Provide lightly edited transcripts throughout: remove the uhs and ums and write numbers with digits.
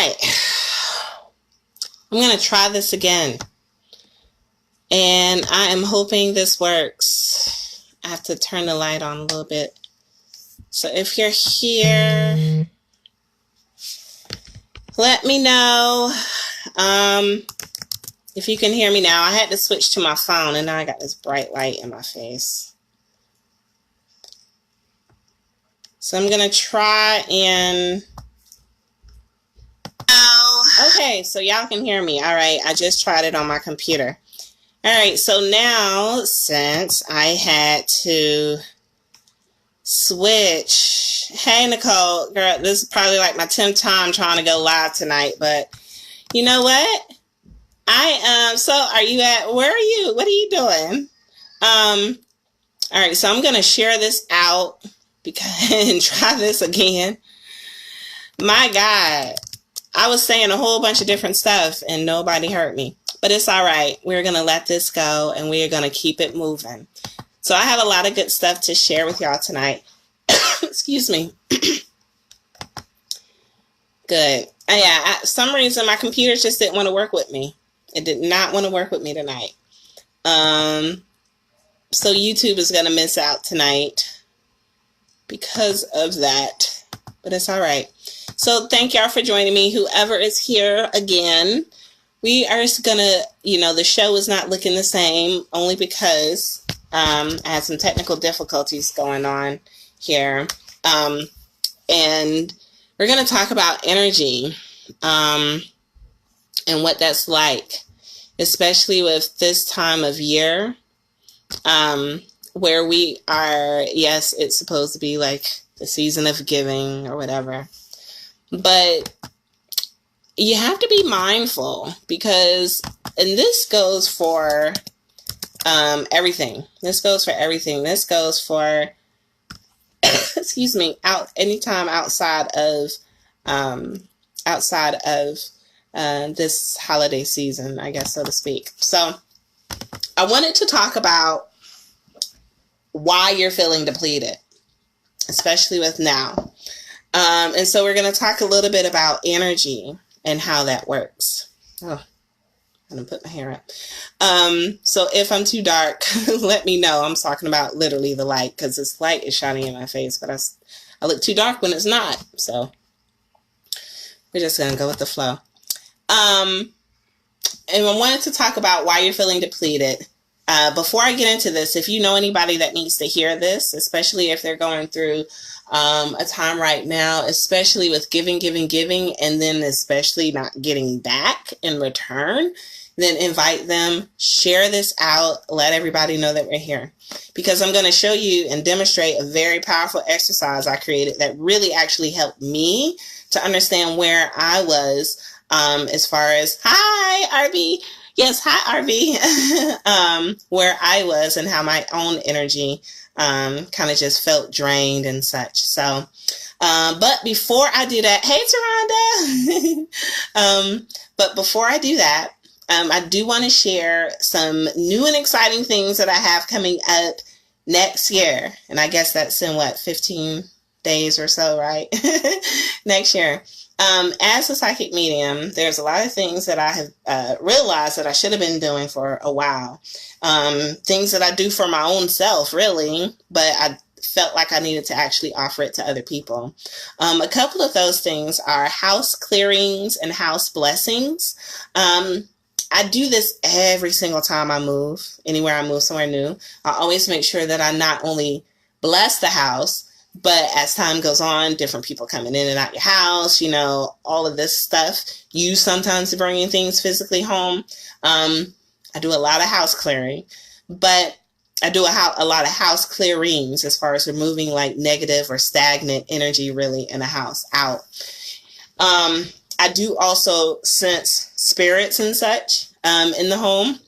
right. I'm going to try this again. And I am hoping this works. I have to turn the light on a little bit. So if you're here, let me know if you can hear me now. I had to switch to my phone, and now I got this bright light in my face. So I'm going to try and... Okay, so y'all can hear me. All right, I just tried it on my computer. All right, so now since I had to switch... Hey, Nicole, girl, this is probably like my 10th time trying to go live tonight, but you know what? So are you where are you? What are you doing? All right, so I'm going to share this out and try this again. My God, I was saying a whole bunch of different stuff and nobody heard me, but it's all right. We're going to let this go and we're going to keep it moving. So I have a lot of good stuff to share with y'all tonight. Excuse me. Good. Yeah, for some reason my computer just didn't want to work with me. It did not want to work with me tonight. So YouTube is going to miss out tonight because of that. But it's all right. So thank y'all for joining me. Whoever is here again, we are just going to, the show is not looking the same only because I had some technical difficulties going on here. And we're going to talk about energy and what that's like, especially with this time of year where we are, yes, it's supposed to be like the season of giving or whatever. But you have to be mindful because, and this goes for everything. This goes for everything. This goes for, excuse me, anytime outside of this holiday season, I guess, so to speak. So I wanted to talk about why you're feeling depleted, especially with now. And so we're going to talk a little bit about energy and how that works. Oh, I'm going to put my hair up. So if I'm too dark, let me know. I'm talking about literally the light because this light is shining in my face, but I look too dark when it's not. So we're just going to go with the flow. And I wanted to talk about why you're feeling depleted. Before I get into this, if you know anybody that needs to hear this, especially if they're going through a time right now, especially with giving, and then especially not getting back in return, then invite them, share this out, let everybody know that we're here. Because I'm going to show you and demonstrate a very powerful exercise I created that really actually helped me to understand where I was as far as, hi, RB. Yes, hi, RB. Where I was and how my own energy kind of just felt drained and such. So, but before I do that, hey, Taronda. But before I do that, I do want to share some new and exciting things that I have coming up next year. And I guess that's in 15 days or so, right? Next year. As a psychic medium, there's a lot of things that I have realized that I should have been doing for a while. Things that I do for my own self, really, but I felt like I needed to actually offer it to other people. A couple of those things are house clearings and house blessings. I do this every single time I move, anywhere I move somewhere new. I always make sure that I not only bless the house, but as time goes on, different people coming in and out your house, all of this stuff. You sometimes bringing things physically home. I do a lot of house clearing, but I do a lot of house clearings as far as removing like negative or stagnant energy really in a house out. I do also sense spirits and such in the home.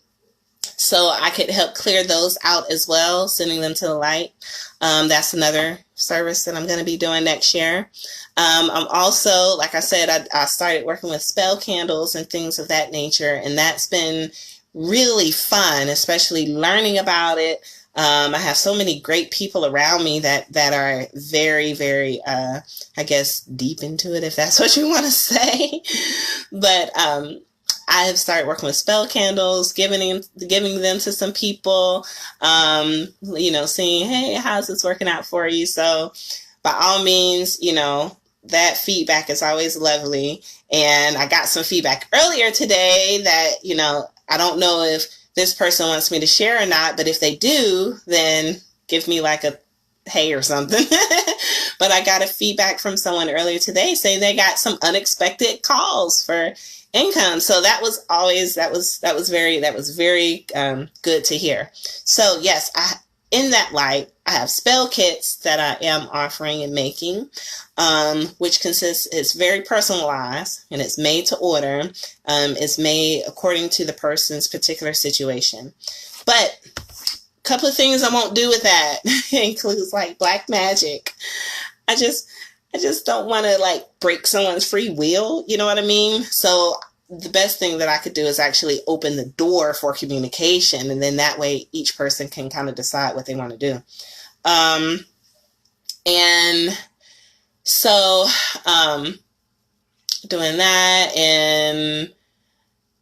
So I could help clear those out as well, sending them to the light. That's another service that I'm going to be doing next year. I'm also, like I said, I started working with spell candles and things of that nature. And that's been really fun, especially learning about it, I have so many great people around me that are very, very, I guess, deep into it, if that's what you want to say. But I have started working with spell candles, giving them to some people, seeing, hey, how's this working out for you? So by all means, that feedback is always lovely. And I got some feedback earlier today that, I don't know if this person wants me to share or not, but if they do, then give me like a hey or something. But I got a feedback from someone earlier today saying they got some unexpected calls for income. So that was very good to hear. So yes, in that light, I have spell kits that I am offering and making, which it's very personalized and it's made to order. It's made according to the person's particular situation. But a couple of things I won't do with that includes like black magic. I just don't want to like break someone's free will. You know what I mean? So the best thing that I could do is actually open the door for communication. And then that way each person can kind of decide what they want to do. And so, doing that, and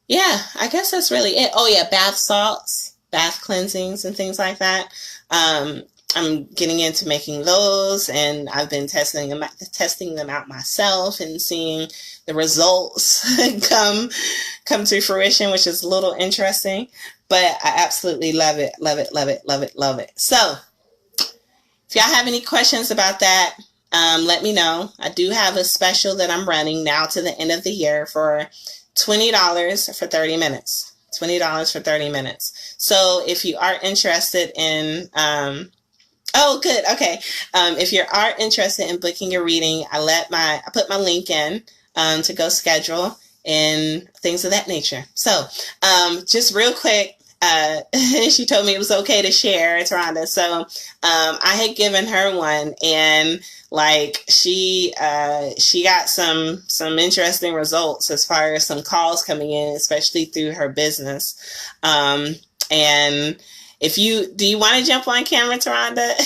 yeah, I guess that's really it. Oh yeah, bath salts, bath cleansings and things like that. I'm getting into making those, and I've been testing them out myself and seeing the results come to fruition, which is a little interesting, but I absolutely love it. So if y'all have any questions about that, let me know. I do have a special that I'm running now to the end of the year for $20 for 30 minutes. $20 for 30 minutes. So if you are interested in, oh, good. Okay. If you are interested in booking your reading, I put my link in, to go schedule and things of that nature. So, just real quick, she told me it was okay to share, Rhonda. So, I had given her one, and like she got some interesting results as far as some calls coming in, especially through her business. And do you want to jump on camera, Rhonda,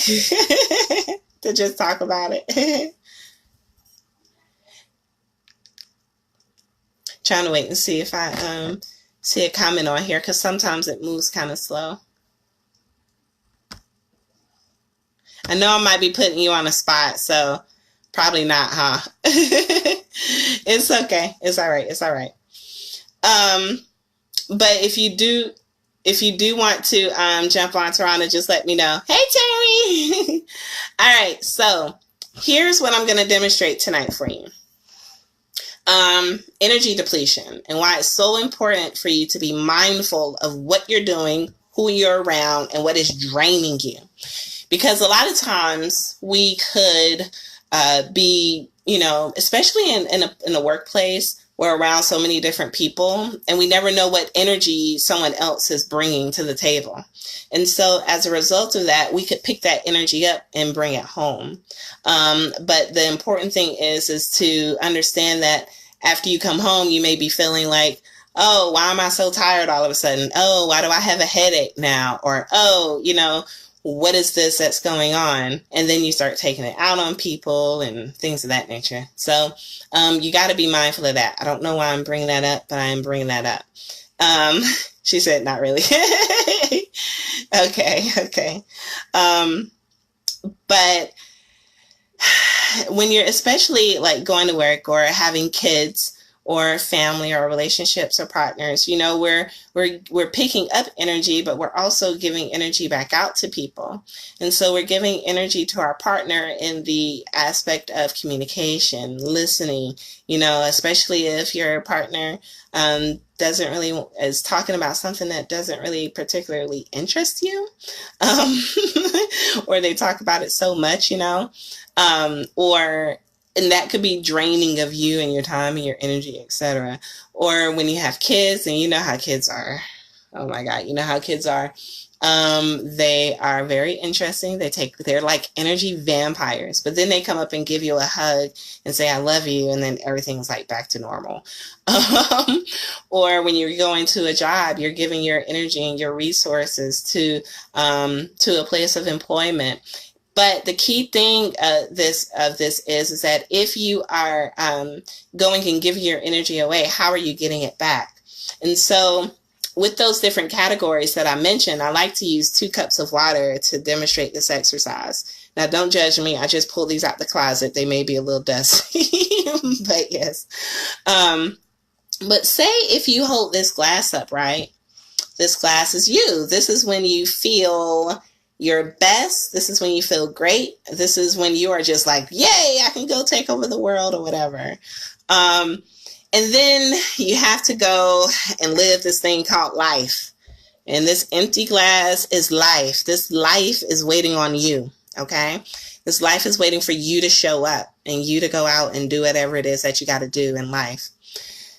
to just talk about it? Trying to wait and see if I see a comment on here, because sometimes it moves kind of slow. I know I might be putting you on a spot, so probably not, huh? It's okay. It's all right. It's all right. But if you do want to jump on, Toronto, just let me know. Hey, Terry. All right. So here's what I'm going to demonstrate tonight for you. Energy depletion, and why it's so important for you to be mindful of what you're doing, who you're around, and what is draining you. Because a lot of times we could be, especially in a workplace, we're around so many different people, and we never know what energy someone else is bringing to the table. And so as a result of that, we could pick that energy up and bring it home. But the important thing is to understand that after you come home, you may be feeling like, oh, why am I so tired all of a sudden? Oh, why do I have a headache now? Or, oh, what is this that's going on? And then you start taking it out on people and things of that nature. So you got to be mindful of that. I don't know why I'm bringing that up, but I am bringing that up. She said, not really. Okay. But when you're especially like going to work or having kids or family or relationships or partners, we're picking up energy, but we're also giving energy back out to people. And so we're giving energy to our partner in the aspect of communication, listening, especially if your partner is talking about something that doesn't really particularly interest you, or they talk about it so much, and that could be draining of you and your time and your energy, etc. Or when you have kids, and you know how kids are. Oh my God, you know how kids are. They are very interesting. They're like energy vampires, but then they come up and give you a hug and say, I love you. And then everything's like back to normal. Or when you're going to a job, you're giving your energy and your resources to a place of employment. But the key thing this is that if you are going and giving your energy away, how are you getting it back? And so with those different categories that I mentioned, I like to use 2 cups of water to demonstrate this exercise. Now, don't judge me. I just pulled these out the closet. They may be a little dusty, but yes. But say if you hold this glass up, right? This glass is you. This is when you feel your best. This is when you feel great. This is when you are just like, yay, I can go take over the world or whatever. And then you have to go and live this thing called life. And this empty glass is life. This life is waiting on you, okay? This life is waiting for you to show up and you to go out and do whatever it is that you got to do in life.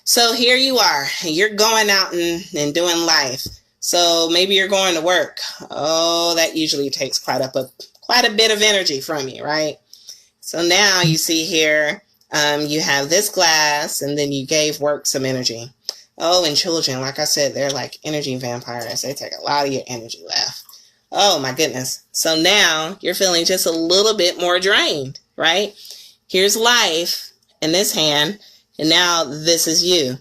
So here you are. You're going out and doing life. So maybe you're going to work. Oh, that usually takes quite a bit of energy from you, right? So now you see here, you have this glass, and then you gave work some energy. Oh, and children, like I said, they're like energy vampires. They take a lot of your energy left. Oh, my goodness. So now you're feeling just a little bit more drained, right? Here's life in this hand, and now this is you,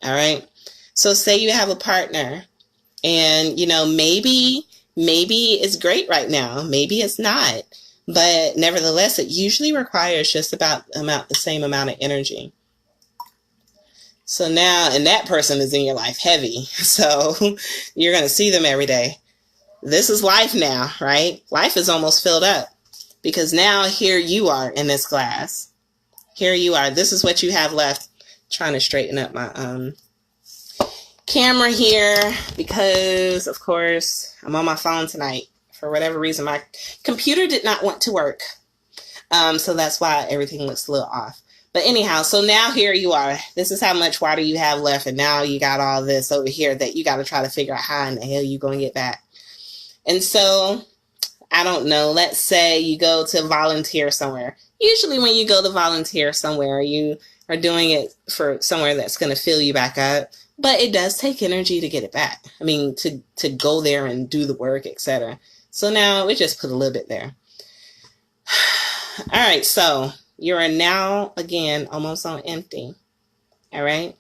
all right? So say you have a partner, and, maybe it's great right now. Maybe it's not. But nevertheless, it usually requires just about the same amount of energy. So now, and that person is in your life heavy. So you're going to see them every day. This is life now, right? Life is almost filled up because now here you are in this glass. Here you are. This is what you have left. Trying to straighten up my camera here because, of course, I'm on my phone tonight. For whatever reason, my computer did not want to work. So that's why everything looks a little off. But anyhow, so now here you are. This is how much water you have left. And now you got all this over here that you got to try to figure out how in the hell you're going to get back. And so, I don't know. Let's say you go to volunteer somewhere. Usually when you go to volunteer somewhere, you are doing it for somewhere that's going to fill you back up. But it does take energy to get it back. I mean, to go there and do the work, etc. So now we just put a little bit there. All right, so you are now, again, almost on empty. All right.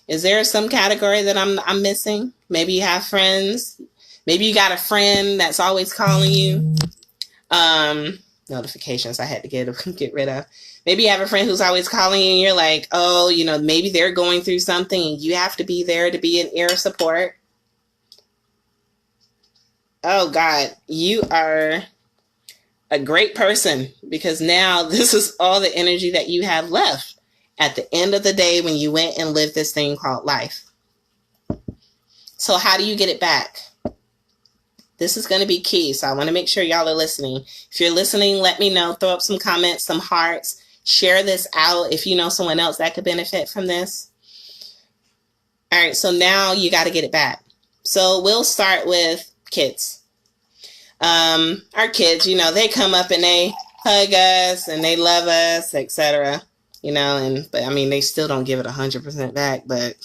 Is there some category that I'm missing? Maybe you have friends. Maybe you got a friend that's always calling you. Notifications I had to get rid of. Maybe you have a friend who's always calling you and you're like, oh, maybe they're going through something and you have to be there to be an ear of support. Oh, God, you are a great person because now this is all the energy that you have left at the end of the day when you went and lived this thing called life. So how do you get it back? This is going to be key. So I want to make sure y'all are listening. If you're listening, let me know. Throw up some comments, some hearts. Share this out if you know someone else that could benefit from this. All right, so now you got to get it back. So we'll start with kids. Our kids, they come up and they hug us and they love us, etc. But I mean, they still don't give it 100% back. But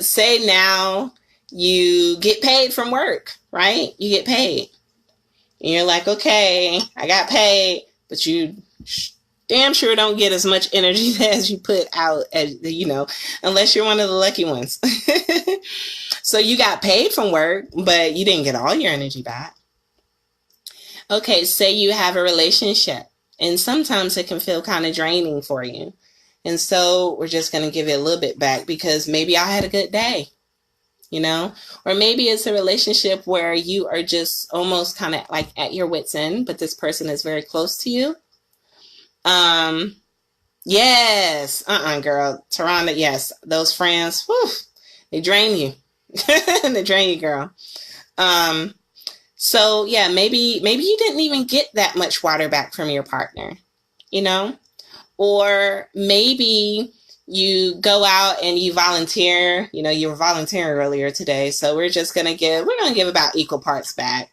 say now you get paid from work, right? You get paid, and you're like, okay, I got paid, but you damn sure don't get as much energy as you put out, unless you're one of the lucky ones. So you got paid from work, but you didn't get all your energy back. Okay, say you have a relationship, and sometimes it can feel kind of draining for you. And so we're just going to give it a little bit back because maybe I had a good day, or maybe it's a relationship where you are just almost kind of like at your wit's end, but this person is very close to you. Yes. Girl. Tarana, yes. Those friends, whew, they drain you. They drain you, girl. So yeah, maybe you didn't even get that much water back from your partner, or maybe you go out and you volunteer. You know, you were volunteering earlier today, so we're going to give about equal parts back.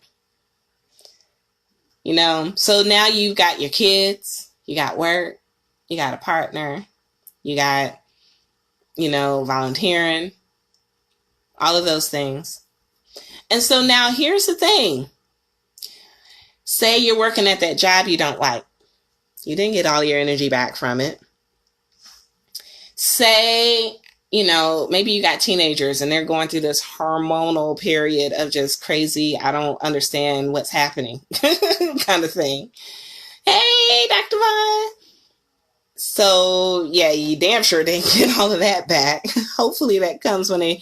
You know, so now you've got your kids, you got work, you got a partner, you got, you know, volunteering, all of those things. And so now here's the thing. Say you're working at that job you don't like. You didn't get all your energy back from it. Say, you know, maybe you got teenagers and they're going through this hormonal period of just crazy, I don't understand what's happening kind of thing. Hey, Dr. Vaughn. So, yeah, you damn sure didn't get all of that back. Hopefully that comes when they,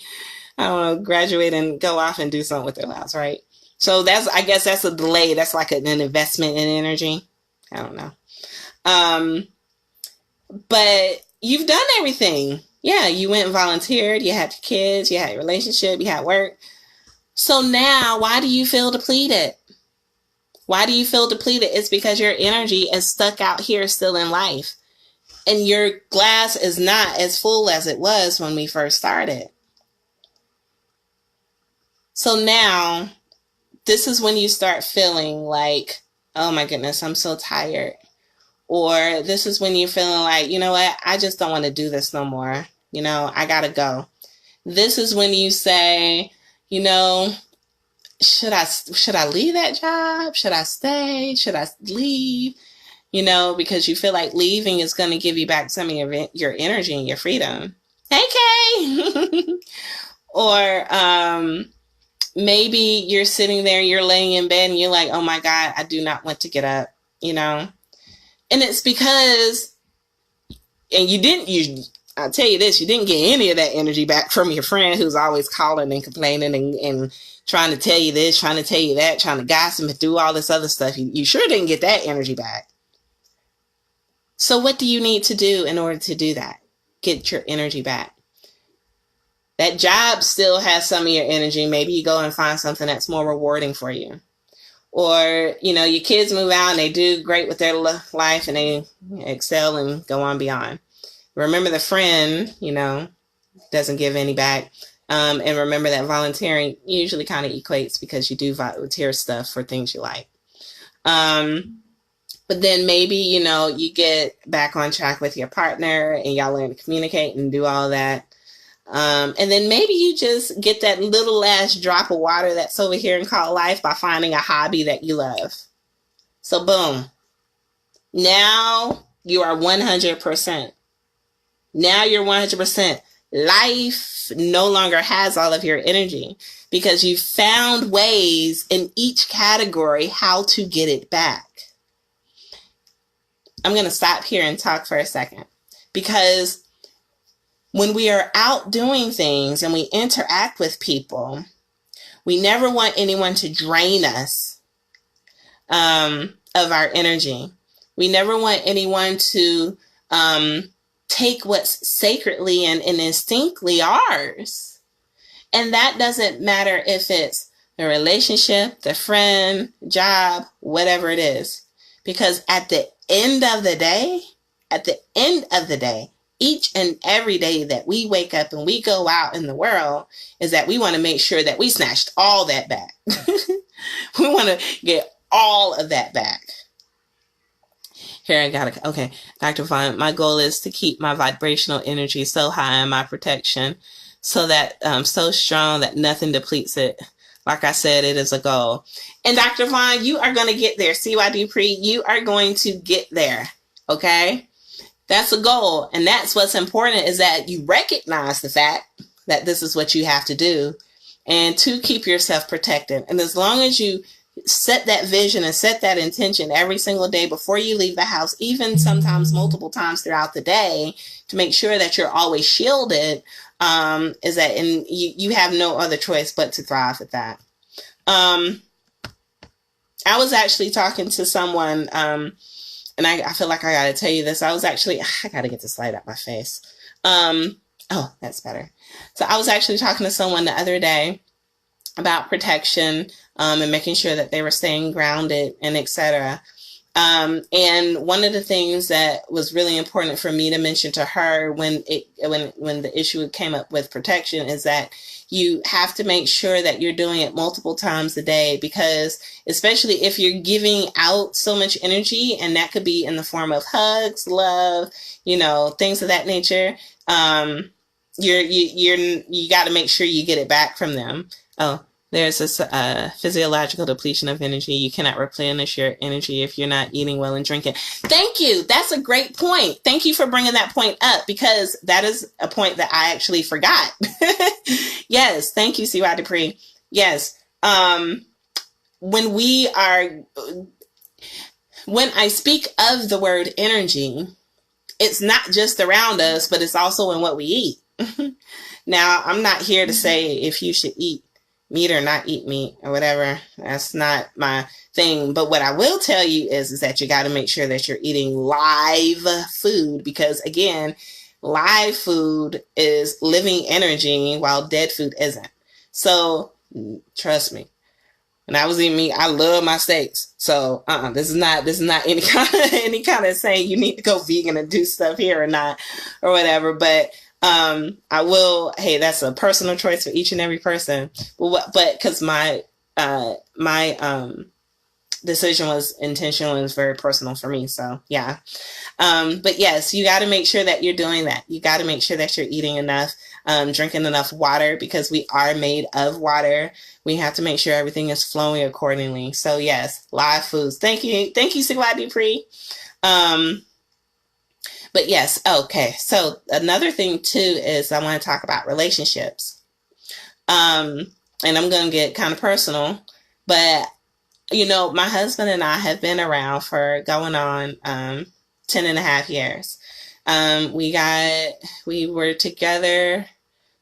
I don't know, graduate and go off and do something with their lives, right? So I guess that's a delay. That's like an investment in energy. I don't know. But you've done everything. Yeah, you went and volunteered. You had your kids. You had your relationship. You had work. So now, why do you feel depleted? Why do you feel depleted? It's because your energy is stuck out here still in life. And your glass is not as full as it was when we first started. So now, this is when you start feeling like, oh my goodness, I'm so tired. Or this is when you're feeling like, you know what, I just don't want to do this no more. You know, I gotta go. This is when you say, you know, should I leave that job? Should I stay? Should I leave? You know, because you feel like leaving is going to give you back some of your energy and your freedom. Hey, Kay! Or maybe you're sitting there, you're laying in bed and you're like, oh my God, I do not want to get up, you know? And it's because, and I'll tell you this, you didn't get any of that energy back from your friend who's always calling and complaining and trying to tell you this, trying to tell you that, trying to gossip and do all this other stuff. You sure didn't get that energy back. So what do you need to do in order to do that? Get your energy back. That job still has some of your energy. Maybe you go and find something that's more rewarding for you. Or, you know, your kids move out and they do great with their life and they excel and go on beyond. Remember the friend, you know, doesn't give any back. And remember that volunteering usually kind of equates because you do volunteer stuff for things you like. But then maybe, you know, you get back on track with your partner and y'all learn to communicate and do all that. And then maybe you just get that little last drop of water that's over here and called life by finding a hobby that you love. So boom. Now you are 100%. Now you're 100%. Life no longer has all of your energy because you found ways in each category how to get it back. I'm going to stop here and talk for a second because when we are out doing things and we interact with people, we never want anyone to drain us of our energy. We never want anyone to take what's sacredly and instinctively ours. And that doesn't matter if it's the relationship, the friend, job, whatever it is. Because at the end of the day, each and every day that we wake up and we go out in the world is that we want to make sure that we snatched all that back. We want to get all of that back. Here, okay, Dr. Vaughn, my goal is to keep my vibrational energy so high in my protection so that so strong that nothing depletes it. Like I said, it is a goal. And Dr. Vaughn, you are going to get there. CY Dupree, you are going to get there. Okay? That's a goal. And that's what's important is that you recognize the fact that this is what you have to do and to keep yourself protected. And as long as you set that vision and set that intention every single day before you leave the house, even sometimes multiple times throughout the day to make sure that you're always shielded, is that and you have no other choice but to thrive at that. I was actually talking to someone, and I feel like I got to tell you this. I got to get this light out my face. Oh, that's better. So I was actually talking to someone the other day about protection and making sure that they were staying grounded and etc. And one of the things that was really important for me to mention to her when the issue came up with protection is that you have to make sure that you're doing it multiple times a day, because especially if you're giving out so much energy, and that could be in the form of hugs, love, things of that nature. You got to make sure you get it back from them. Oh, there's this physiological depletion of energy. You cannot replenish your energy if you're not eating well and drinking. Thank you. That's a great point. Thank you for bringing that point up, because that is a point that I actually forgot. Yes. Thank you, C.Y. Dupree. Yes. When I speak of the word energy, it's not just around us, but it's also in what we eat. Now, I'm not here to say if you should eat meat or not eat meat or whatever. That's not my thing. But what I will tell you is that you got to make sure that you're eating live food, because again, live food is living energy while dead food isn't. So trust me, when I was eating meat, I love my steaks. So this is not any kind of saying you need to go vegan and do stuff here or not or whatever. But I will. Hey, that's a personal choice for each and every person. But because my decision was intentional and was very personal for me. So yeah. But yes, you got to make sure that you're doing that. You got to make sure that you're eating enough, drinking enough water, because we are made of water. We have to make sure everything is flowing accordingly. So yes, live foods. Thank you, C.Y. Dupree. But yes, okay. So another thing too is I want to talk about relationships. And I'm going to get kind of personal, but my husband and I have been around for going on 10 and a half years. We were together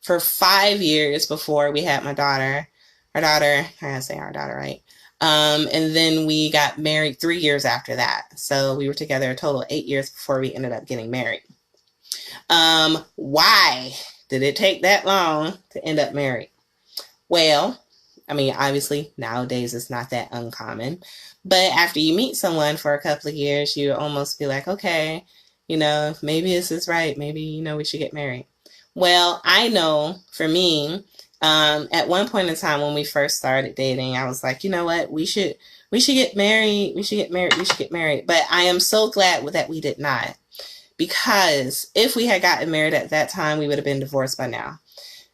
for 5 years before we had my daughter. I gotta say our daughter, right? And then we got married 3 years after that. So we were together a total of 8 years before we ended up getting married. Why did it take that long to end up married? Well, I mean, obviously nowadays it's not that uncommon, but after you meet someone for a couple of years, you almost be like, okay, maybe this is right. Maybe, we should get married. Well, I know for me, at one point in time when we first started dating, I was like, you know what, we should get married. We should get married. But I am so glad that we did not, because if we had gotten married at that time, we would have been divorced by now.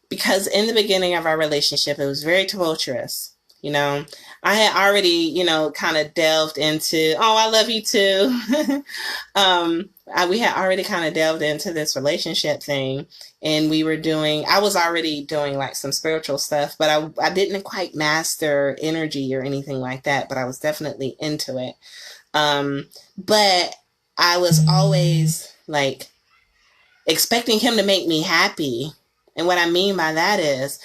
Because in the beginning of our relationship, it was very tumultuous. I had already, kind of delved into, oh, I love you too. We had already kind of delved into this relationship thing, and I was already doing like some spiritual stuff, but I didn't quite master energy or anything like that, but I was definitely into it. But I was always like expecting him to make me happy. And what I mean by that is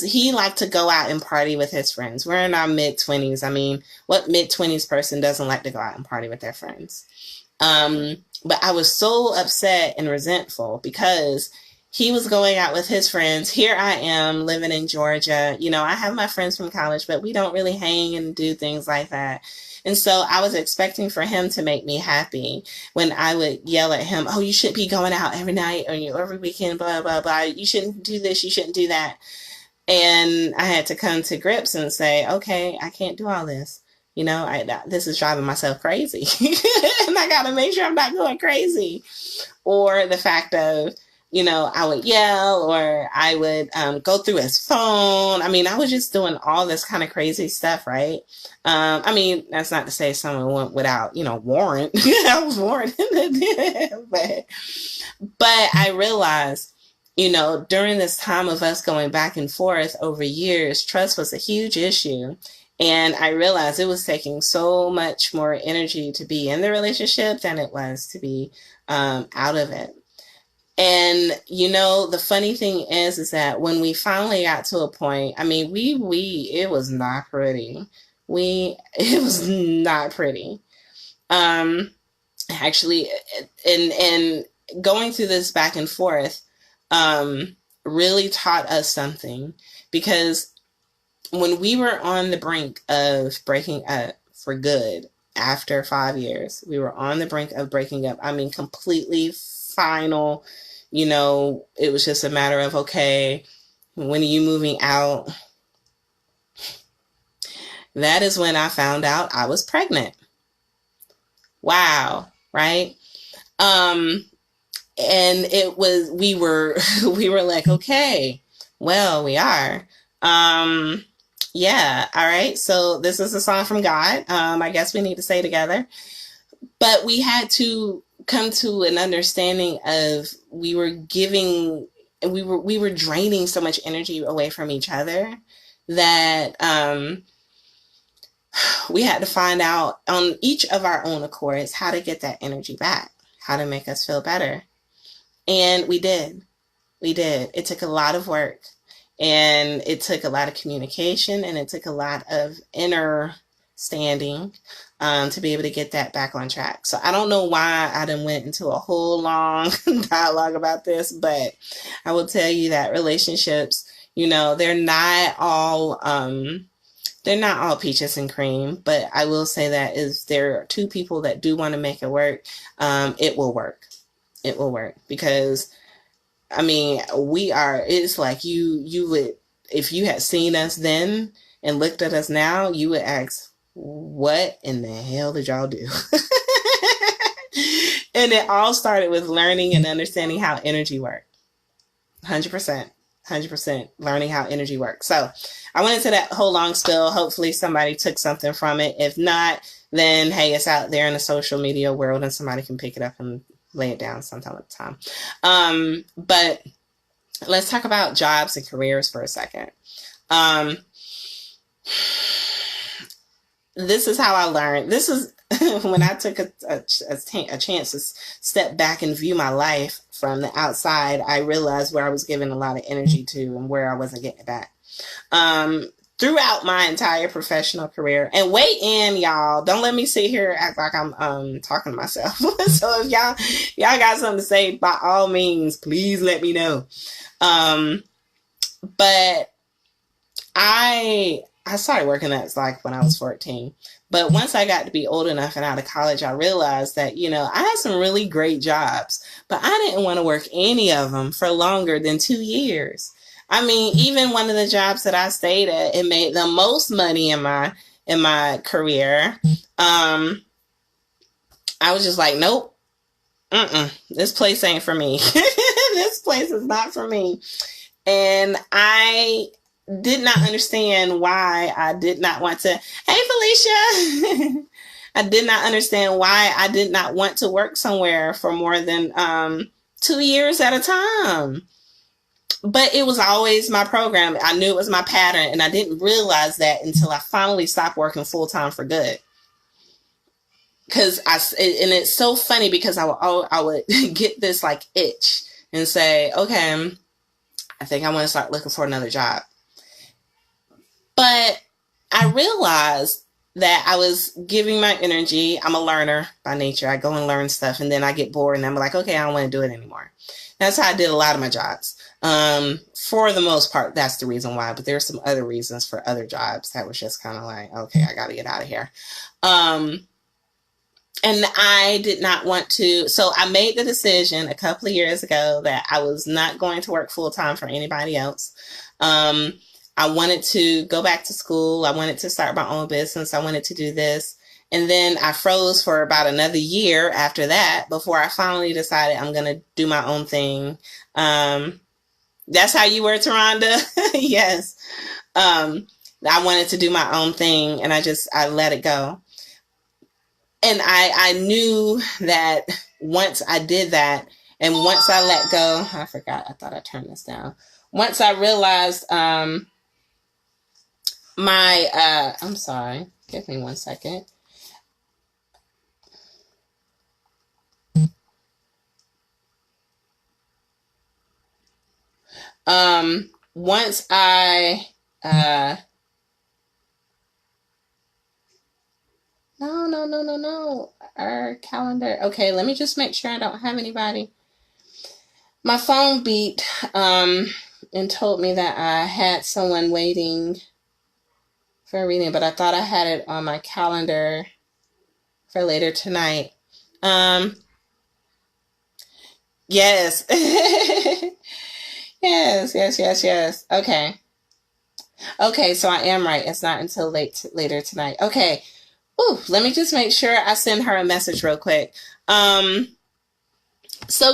he liked to go out and party with his friends. We're in our mid-20s. I mean, what mid-20s person doesn't like to go out and party with their friends? But I was so upset and resentful because he was going out with his friends. Here I am living in Georgia. I have my friends from college, but we don't really hang and do things like that. And so I was expecting for him to make me happy when I would yell at him, oh, you shouldn't be going out every night or every weekend, blah, blah, blah. You shouldn't do this. You shouldn't do that. And I had to come to grips and say, okay, I can't do all this. This is driving myself crazy. And I got to make sure I'm not going crazy. Or the fact of, I would yell, or I would go through his phone. I mean, I was just doing all this kind of crazy stuff, right? I mean, that's not to say someone went without, warrant. I was warranted. but I realized, during this time of us going back and forth over years, trust was a huge issue. And I realized it was taking so much more energy to be in the relationship than it was to be out of it. And, the funny thing is that when we finally got to a point, I mean, it was not pretty. It was not pretty. Actually, and going through this back and forth, really taught us something, because when we were on the brink of breaking up for good, after 5 years. We were on the brink of breaking up. I mean, completely final. You know, it was just a matter of, okay, when are you moving out? That is when I found out I was pregnant. Wow, right? And we were like, okay, well, we are. Yeah, all right. So this is a song from God. I guess we need to say together. But we had to come to an understanding of we were draining so much energy away from each other that we had to find out on each of our own accords how to get that energy back, how to make us feel better. And we did. It took a lot of work, and it took a lot of communication, and it took a lot of inner standing to be able to get that back on track. So I don't know why I done went into a whole long dialogue about this, but I will tell you that relationships, you know, they're not all peaches and cream, but I will say that if there are two people that do want to make it work, it will work. It will work because, I mean, it's like you would, if you had seen us then and looked at us now, you would ask, what in the hell did y'all do? And it all started with learning and understanding how energy works. 100% learning how energy works. So I went into that whole long spill. Hopefully somebody took something from it. If not, then hey, it's out there in the social media world and somebody can pick it up and lay it down sometime at a time. But let's talk about jobs and careers for a second. This is how I learned. This is when I took a chance to step back and view my life from the outside. I realized where I was giving a lot of energy to and where I wasn't getting it back. Throughout my entire professional career, and weigh in, y'all. Don't let me sit here and act like I'm talking to myself. So if y'all got something to say, by all means, please let me know. But I started working at like when I was 14. But once I got to be old enough and out of college, I realized that, you know, I had some really great jobs, but I didn't want to work any of them for longer than 2 years. I mean, even one of the jobs that I stayed at, it made the most money in my career. I was just like, nope, this place ain't for me. This place is not for me. And I did not understand why I did not want to. Hey, Felicia. I did not understand why I did not want to work somewhere for more than 2 years at a time. But it was always my program. I knew it was my pattern, and I didn't realize that until I finally stopped working full time for good. And it's so funny because I would get this like itch and say, okay, I think I want to start looking for another job. But I realized that I was giving my energy. I'm a learner by nature. I go and learn stuff, and then I get bored, and I'm like, okay, I don't want to do it anymore. That's how I did a lot of my jobs. For the most part, that's the reason why. But there's some other reasons for other jobs that was just kind of like, okay, I got to get out of here. And I did not want to. So I made the decision a couple of years ago that I was not going to work full time for anybody else. I wanted to go back to school. I wanted to start my own business. I wanted to do this. And then I froze for about another year after that before I finally decided I'm going to do my own thing. That's how you were, Taronda? Yes. I wanted to do my own thing, and I let it go. And I knew that once I did that, and once I let go, I forgot, I thought I turned this down. Once I realized, I'm sorry, give me 1 second. Once I, no, our calendar. Okay, let me just make sure I don't have anybody. My phone beeped, and told me that I had someone waiting for a reading, but I thought I had it on my calendar. for later tonight. Yes. Yes. Okay, so I am right. It's not until later tonight. Okay. Ooh, let me just make sure I send her a message real quick. So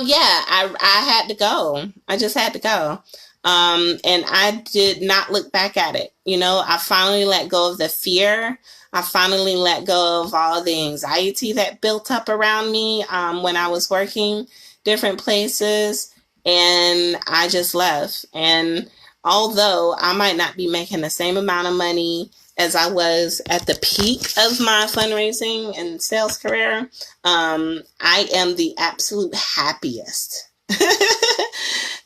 yeah, I had to go. I just had to go. And I did not look back at it. You know, I finally let go of the fear. I finally let go of all the anxiety that built up around me when I was working different places, and I just left. And although I might not be making the same amount of money as I was at the peak of my fundraising and sales career, I am the absolute happiest.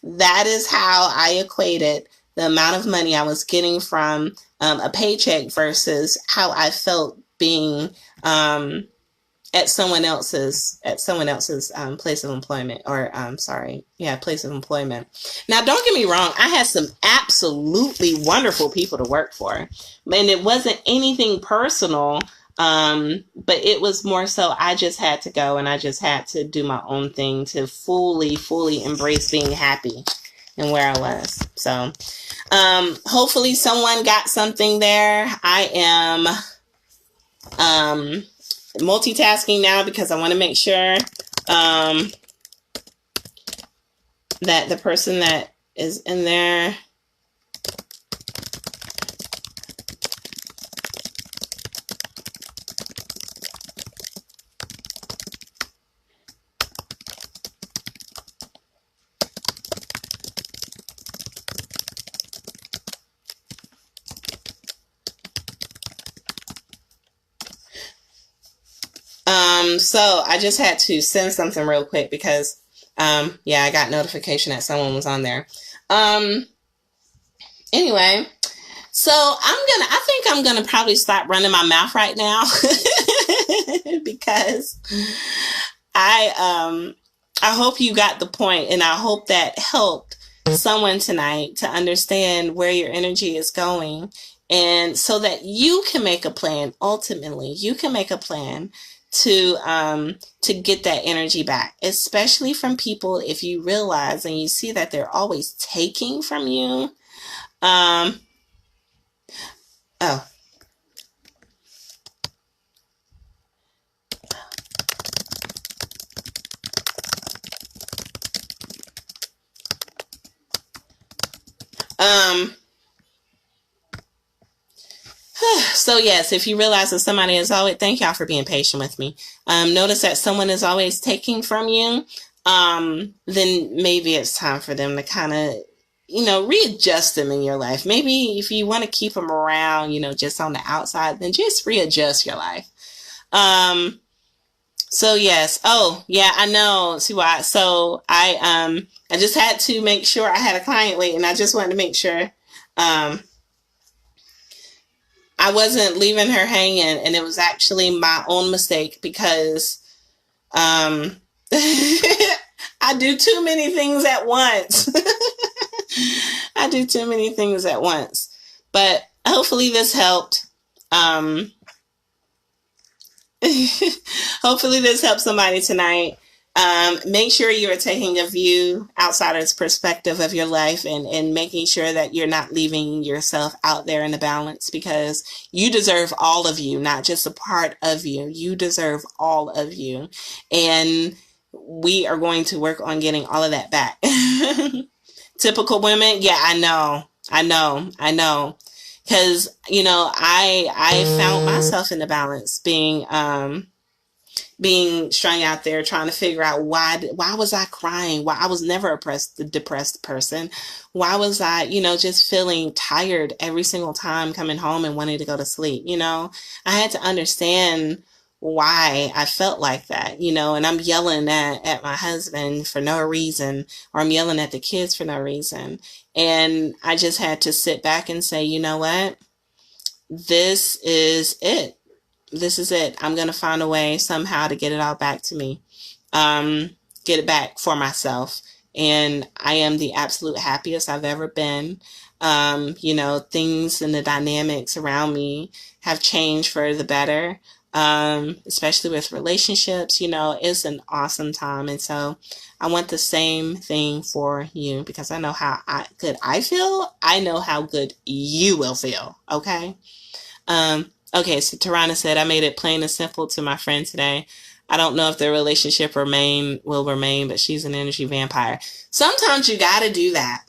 That is how I equated the amount of money I was getting from a paycheck versus how I felt being at someone else's place of employment, or place of employment. Now, don't get me wrong, I had some absolutely wonderful people to work for, and it wasn't anything personal, but it was more so I just had to go, and I just had to do my own thing to fully embrace being happy and where I was. So hopefully someone got something there. I am multitasking now because I want to make sure that the person that is in there so I just had to send something real quick because I got notification that someone was on there. Anyway, so I think I'm gonna probably stop running my mouth right now because I hope you got the point, and I hope that helped someone tonight to understand where your energy is going, and so that you can make a plan. Ultimately, you can make a plan to get that energy back, especially from people. If you realize and you see that they're always taking from you, so yes, if you realize that somebody is always, thank y'all for being patient with me. Notice that someone is always taking from you, then maybe it's time for them to kind of, readjust them in your life. Maybe if you want to keep them around, just on the outside, then just readjust your life. So yes. Oh yeah, I know. See why? So I just had to make sure I had a client waiting. I just wanted to make sure, I wasn't leaving her hanging, and it was actually my own mistake because I do too many things at once. I do too many things at once. But hopefully this helped. Hopefully this helped somebody tonight. Make sure you are taking a view outsider's perspective of your life, and making sure that you're not leaving yourself out there in the balance, because you deserve all of you, not just a part of you. You deserve all of you. And we are going to work on getting all of that back. Typical women. Yeah, I know. Because, I found myself in the balance being strung out there trying to figure out why was I crying? Why I was never the depressed person. Why was I, just feeling tired every single time coming home and wanting to go to sleep? I had to understand why I felt like that, and I'm yelling at my husband for no reason, or I'm yelling at the kids for no reason. And I just had to sit back and say, you know what? This is it. I'm going to find a way somehow to get it all back to me, get it back for myself. And I am the absolute happiest I've ever been. Things and the dynamics around me have changed for the better. especially with relationships. You know, it's an awesome time. And so I want the same thing for you, because I know how good I feel. I know how good you will feel. Okay. Okay. So Tarana said, I made it plain and simple to my friend today. I don't know if their relationship will remain, but she's an energy vampire. Sometimes you got to do that.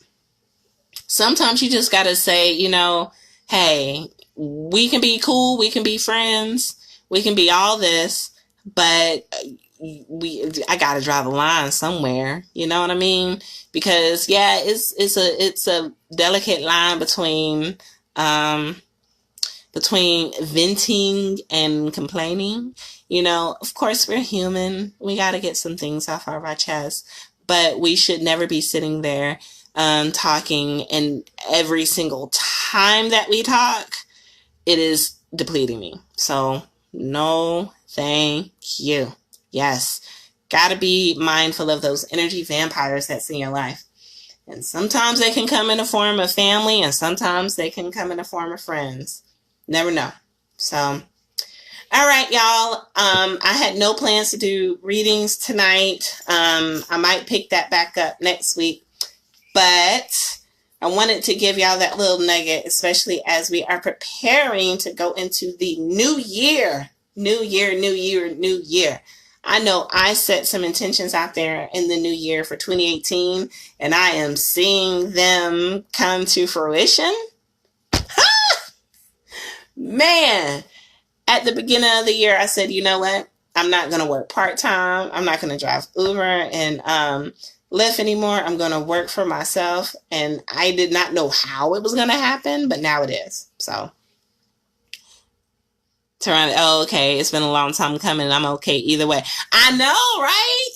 Sometimes you just got to say, you know, hey, we can be cool. We can be friends. We can be all this, but I got to draw the line somewhere. You know what I mean? Because yeah, it's a delicate line between venting and complaining. You know, of course, we're human. We got to get some things off of our chest, but we should never be sitting there talking, and every single time that we talk, it is depleting me. So no, thank you. Yes, got to be mindful of those energy vampires that's in your life. And sometimes they can come in the form of family, and sometimes they can come in the form of friends. Never know. So, all right, y'all. I had no plans to do readings tonight. I might pick that back up next week. But I wanted to give y'all that little nugget, especially as we are preparing to go into the new year. New year. I know I set some intentions out there in the new year for 2018, and I am seeing them come to fruition. Man, at the beginning of the year, I said, you know what? I'm not going to work part-time. I'm not going to drive Uber and Lyft anymore. I'm going to work for myself. And I did not know how it was going to happen, but now it is. So, Tarana, oh, okay, it's been a long time coming. I'm okay either way. I know, right?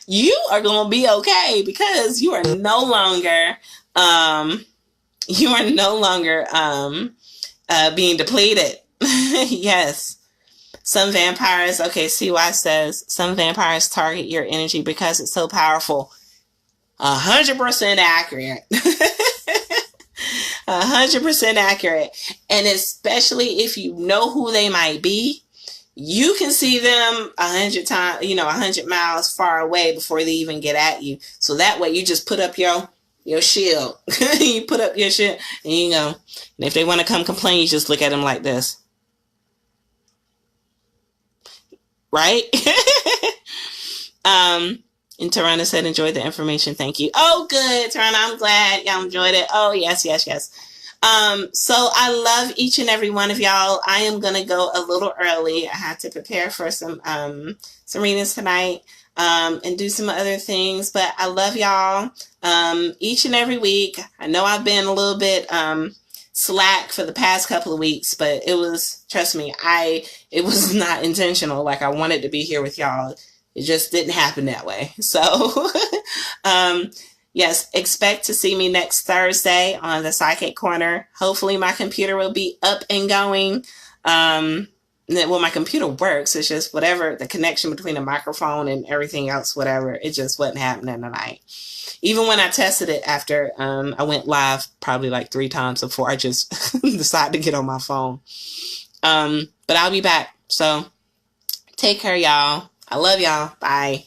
You are going to be okay, because you are no longer being depleted. Yes. Some vampires, okay, CY says, some vampires target your energy because it's so powerful. 100% accurate. 100% accurate. And especially if you know who they might be, you can see them 100 miles far away before they even get at you. So that way you just put up your shield. You put up your shit, and you go. And if they want to come complain, you just look at them like this. Right? And Tarana said, enjoyed the information. Thank you. Oh, good, Tarana. I'm glad y'all enjoyed it. Oh, yes. So I love each and every one of y'all. I am going to go a little early. I had to prepare for some readings tonight, and do some other things, but I love y'all. Each and every week. I know I've been a little bit, slack for the past couple of weeks, but it was, trust me, it was not intentional. Like, I wanted to be here with y'all. It just didn't happen that way. So, yes, expect to see me next Thursday on the Psychic Corner. Hopefully my computer will be up and going. Well, my computer works. It's just whatever, the connection between the microphone and everything else, whatever, it just wasn't happening tonight. Even when I tested it after I went live probably like 3 times before I just decided to get on my phone. But I'll be back. So take care, y'all. I love y'all. Bye.